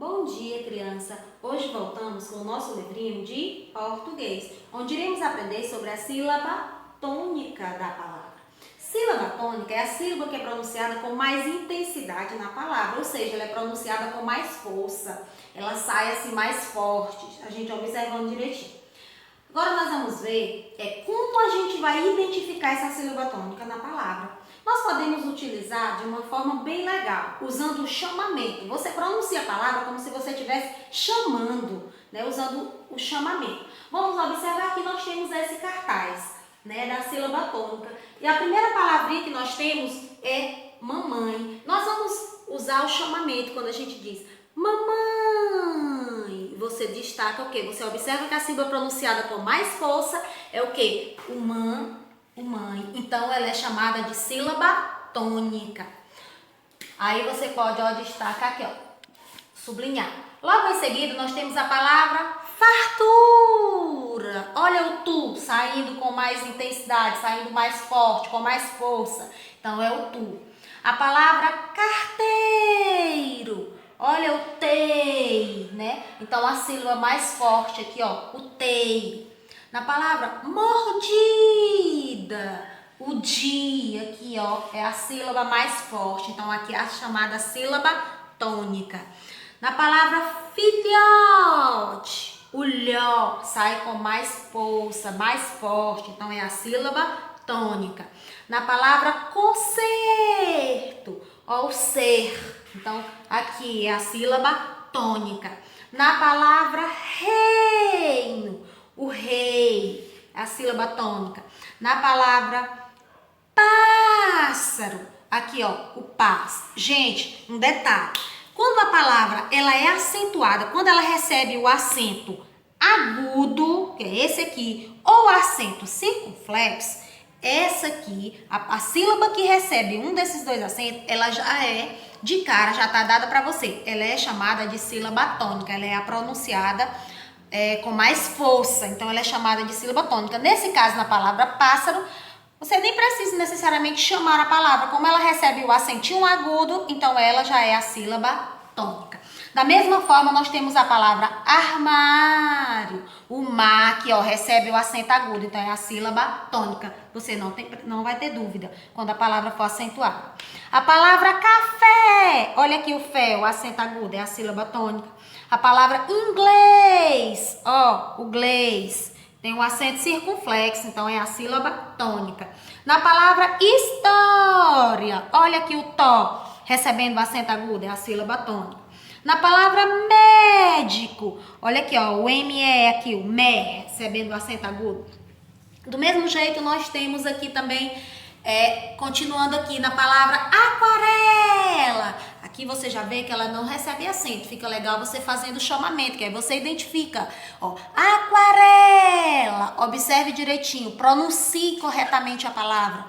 Bom dia, criança! Hoje voltamos com o nosso livrinho de português, onde iremos aprender sobre a sílaba tônica da palavra. Sílaba tônica é a sílaba que é pronunciada com mais intensidade na palavra, ou seja, ela é pronunciada com mais força, ela sai assim mais forte, a gente observando direitinho. Agora nós vamos ver como a gente vai identificar essa sílaba tônica na palavra. Nós podemos utilizar de uma forma bem legal, usando o chamamento. Você pronuncia a palavra como se você estivesse chamando, né? Usando o chamamento. Vamos observar que nós temos esse cartaz, né, da sílaba tônica. E a primeira palavrinha que nós temos é mamãe. Nós vamos usar o chamamento quando a gente diz mamãe. Você destaca o quê? Você observa que a sílaba pronunciada com mais força é o quê? O mãe. Então, ela é chamada de sílaba tônica. Aí você pode, destacar aqui, sublinhar. Logo em seguida, nós temos a palavra fartura. Olha o tu saindo com mais intensidade, saindo mais forte, com mais força. Então, é o tu. A palavra carteiro. Olha o tei, né? Então, a sílaba mais forte aqui, o tei. Na palavra mordida, o dia aqui, é a sílaba mais forte. Então, aqui é a chamada sílaba tônica. Na palavra filhote, o lhó sai com mais força, mais forte. Então, é a sílaba tônica. Na palavra concerto, o ser. Então, aqui é a sílaba tônica. Na palavra reino, o rei, é a sílaba tônica. Na palavra pássaro, aqui, o pás. Gente, um detalhe. Quando a palavra ela é acentuada, quando ela recebe o acento agudo, que é esse aqui, ou acento circunflexo, essa aqui, a sílaba que recebe um desses dois acentos, ela já é, de cara, já está dada para você. Ela é chamada de sílaba tônica, ela é a pronunciada com mais força, então ela é chamada de sílaba tônica. Nesse caso, na palavra pássaro, você nem precisa necessariamente chamar a palavra, como ela recebe o acentinho agudo, então ela já é a sílaba tônica. Da mesma forma, nós temos a palavra armário. O mar aqui, recebe o acento agudo, então é a sílaba tônica. Você não vai ter dúvida quando a palavra for acentuada. A palavra café, olha aqui o fé, o acento agudo, é a sílaba tônica. A palavra inglês, o glês, tem um acento circunflexo, então é a sílaba tônica. Na palavra história, olha aqui o tó, recebendo o acento agudo, é a sílaba tônica. Na palavra médico, olha aqui, o ME aqui, o mé, recebendo o acento agudo. Do mesmo jeito, nós temos aqui também, continuando aqui na palavra aquarela. Aqui você já vê que ela não recebe acento. Fica legal você fazendo o chamamento, que aí você identifica. Aquarela. Observe direitinho, pronuncie corretamente a palavra.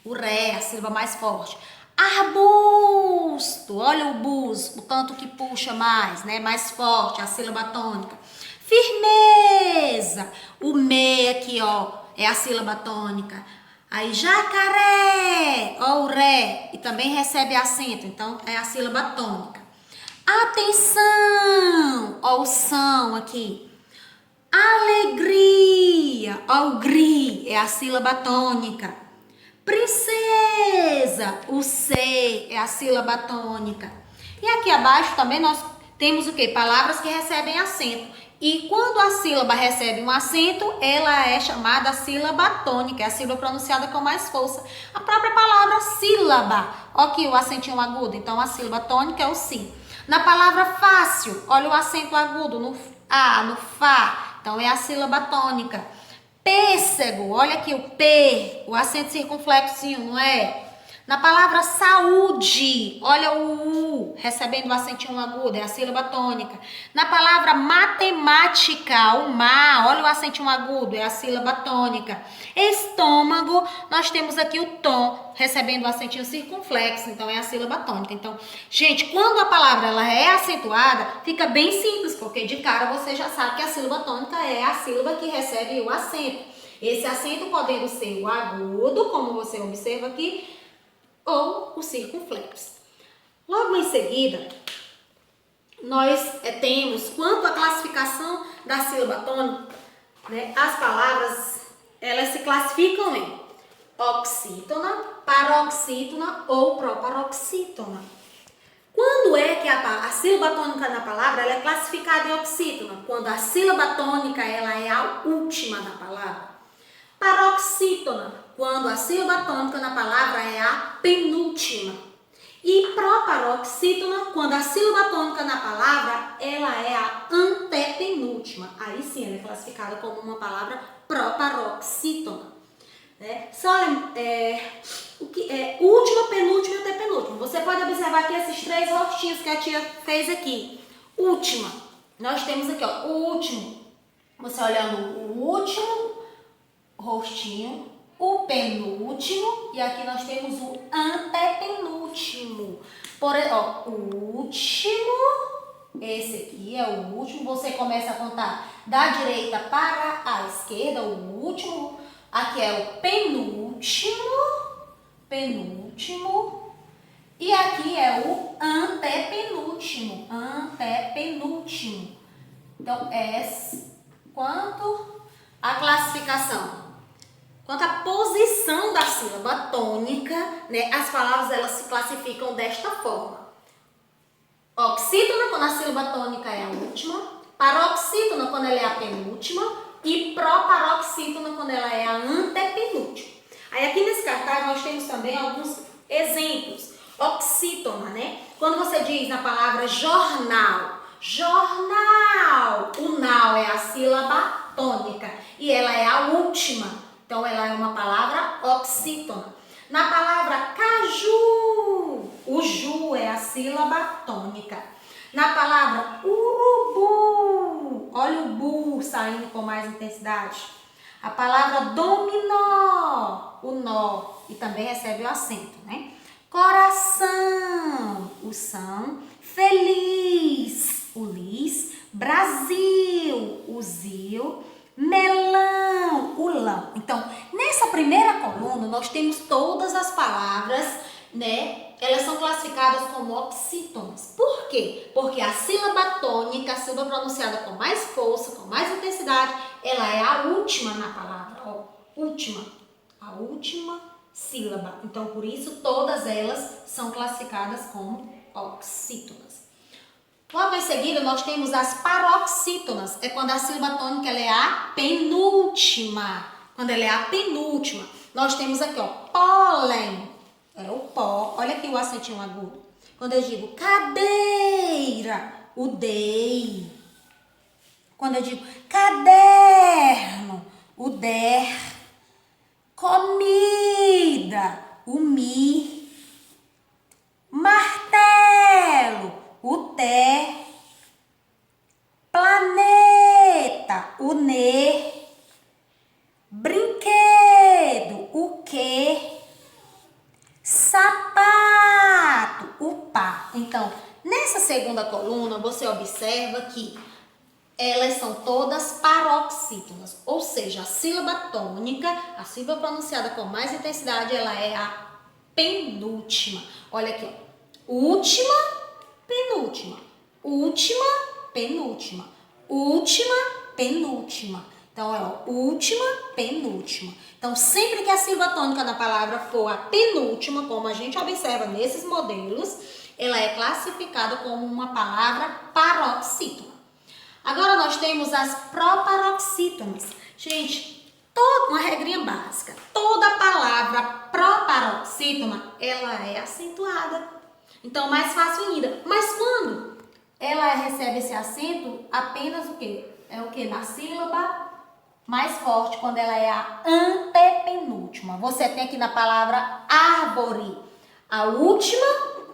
O ré, a sílaba mais forte. Arbusto, olha o bus, o tanto que puxa mais, né? Mais forte, a sílaba tônica. Firmeza, o me aqui, é a sílaba tônica. Aí jacaré, o ré, e também recebe acento, então é a sílaba tônica. Atenção, o são aqui. Alegria, o gri, é a sílaba tônica. Princesa, o C é a sílaba tônica. E aqui abaixo também nós temos o quê? Palavras que recebem acento. E quando a sílaba recebe um acento, ela é chamada sílaba tônica, é a sílaba pronunciada com mais força. A própria palavra sílaba, aqui o acentinho agudo, então a sílaba tônica é o si. Na palavra fácil, olha o acento agudo no A, no Fá, então é a sílaba tônica. Pêssego, olha aqui o P, o acento circunflexinho, não é? Na palavra saúde, olha o U, recebendo o acentinho agudo, é a sílaba tônica. Na palavra matemática, o MA, olha o acentinho agudo, é a sílaba tônica. Estômago, nós temos aqui o tom, recebendo o acentinho circunflexo, então é a sílaba tônica. Então, gente, quando a palavra ela é acentuada, fica bem simples, porque de cara você já sabe que a sílaba tônica é a sílaba que recebe o acento. Esse acento podendo ser o agudo, como você observa aqui, ou o circunflexo. Logo em seguida, nós temos, quanto à classificação da sílaba tônica, né, as palavras, elas se classificam em oxítona, paroxítona ou proparoxítona. Quando é que a sílaba tônica na palavra ela é classificada em oxítona? Quando a sílaba tônica ela é a última da palavra. Paroxítona, quando a sílaba tônica na palavra é a penúltima. E proparoxítona, quando a sílaba tônica na palavra ela é a antepenúltima. Aí sim ela é classificada como uma palavra proparoxítona. Só o que é última, penúltima e antepenúltima. Você pode observar aqui esses três rostinhos que a tia fez aqui. Última. Nós temos aqui, ó, o último. Você olhando o último rostinho, o penúltimo e aqui nós temos o antepenúltimo. O último, esse aqui é o último. Você começa a contar da direita para a esquerda, o último. Aqui é o penúltimo, e aqui é o antepenúltimo, Então, quanto à classificação, quanto à posição da sílaba tônica, né, as palavras elas se classificam desta forma. Oxítona, quando a sílaba tônica é a última, paroxítona, quando ela é a penúltima, e proparoxítona quando ela é a antepenúltima. Aí aqui nesse cartaz nós temos também alguns exemplos. Oxítona, né? Quando você diz na palavra jornal, o nau é a sílaba tônica e ela é a última. Então ela é uma palavra oxítona. Na palavra caju, o ju é a sílaba tônica. Na palavra urubu, olha o bu saindo com mais intensidade. A palavra dominó, o nó, e também recebe o acento, né? Coração, o são. Feliz, o lis. Brasil, o zil. Melão, o lão. Então, nessa primeira coluna, nós temos todas as palavras, né? Elas são classificadas como oxítonas. Por quê? Porque a sílaba tônica, a sílaba pronunciada com mais força, com mais intensidade, ela é a última na palavra. Ó, última. A última sílaba. Então, por isso, todas elas são classificadas como oxítonas. Logo em seguida, nós temos as paroxítonas. É quando a sílaba tônica ela é a penúltima. Quando ela é a penúltima. Nós temos aqui, ó, pólen. É o pó. Olha aqui o acentinho agudo. Quando eu digo cadeira, o dei. Quando eu digo caderno, o der. Comida, o mi. Martelo, o té. Planeta, o ne. Brinquedo, o que. Sapato, o pá. Então, nessa segunda coluna, você observa que elas são todas paroxítonas, ou seja, a sílaba tônica, a sílaba pronunciada com mais intensidade, ela é a penúltima. Olha aqui, ó. Última, penúltima. Última, penúltima. Última, penúltima. Então, é ó, última, penúltima. Então, sempre que a sílaba tônica na palavra for a penúltima, como a gente observa nesses modelos, ela é classificada como uma palavra paroxítona. Agora, nós temos as proparoxítonas. Gente, uma regrinha básica. Toda palavra proparoxítona, ela é acentuada. Então, mais fácil ainda. Mas quando ela recebe esse acento, apenas o quê? É o quê? Na sílaba mais forte, quando ela é a antepenúltima. Você tem aqui na palavra árvore. A última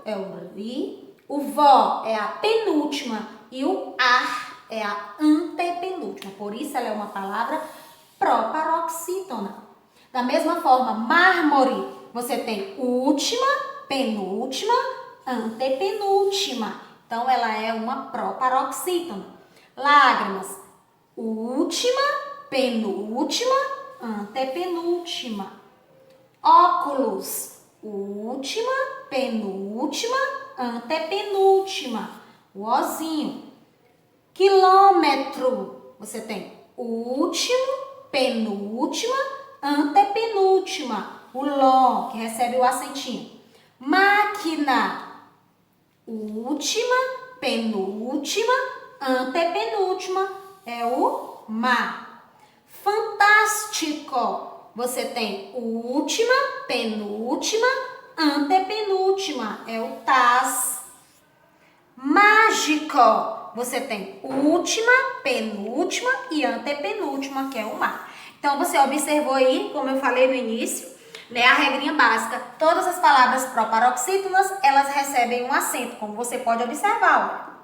é o ri, o vó é a penúltima e o ar é a antepenúltima. Por isso ela é uma palavra proparoxítona. Da mesma forma, mármore, você tem última, penúltima, antepenúltima. Então ela é uma proparoxítona. Lágrimas, última, penúltima, antepenúltima. Óculos, última, penúltima, antepenúltima. o ozinho. Quilômetro, você tem último, penúltima, antepenúltima, o ló, que recebe o acentinho. Máquina, última, penúltima, antepenúltima, é o má. Fantástico, você tem última, penúltima, antepenúltima, é o tas. Mágico, você tem última, penúltima e antepenúltima, que é o má. Então, você observou aí, como eu falei no início, né, a regrinha básica. Todas as palavras proparoxítonas, elas recebem um acento, como você pode observar, olha.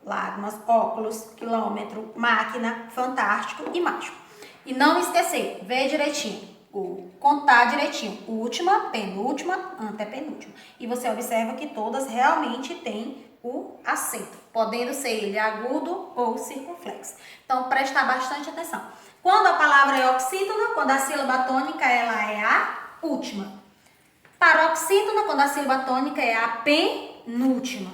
Lágrimas, óculos, quilômetro, máquina, fantástico e mágico. E não esquecer, ver direitinho, contar direitinho, última, penúltima, antepenúltima. E você observa que todas realmente têm o acento, podendo ser ele agudo ou circunflexo. Então, presta bastante atenção. Quando a palavra é oxítona, quando a sílaba tônica ela é a última. Paroxítona, quando a sílaba tônica é a penúltima.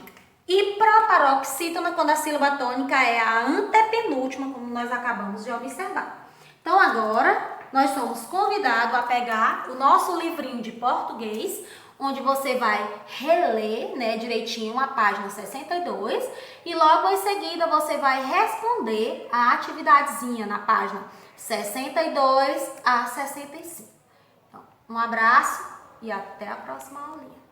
E proparoxítona, quando a sílaba tônica é a antepenúltima, como nós acabamos de observar. Então, agora, nós somos convidados a pegar o nosso livrinho de português, onde você vai reler, né, direitinho a página 62 e logo em seguida você vai responder a atividadezinha na página 62 a 65. Então, um abraço e até a próxima aulinha.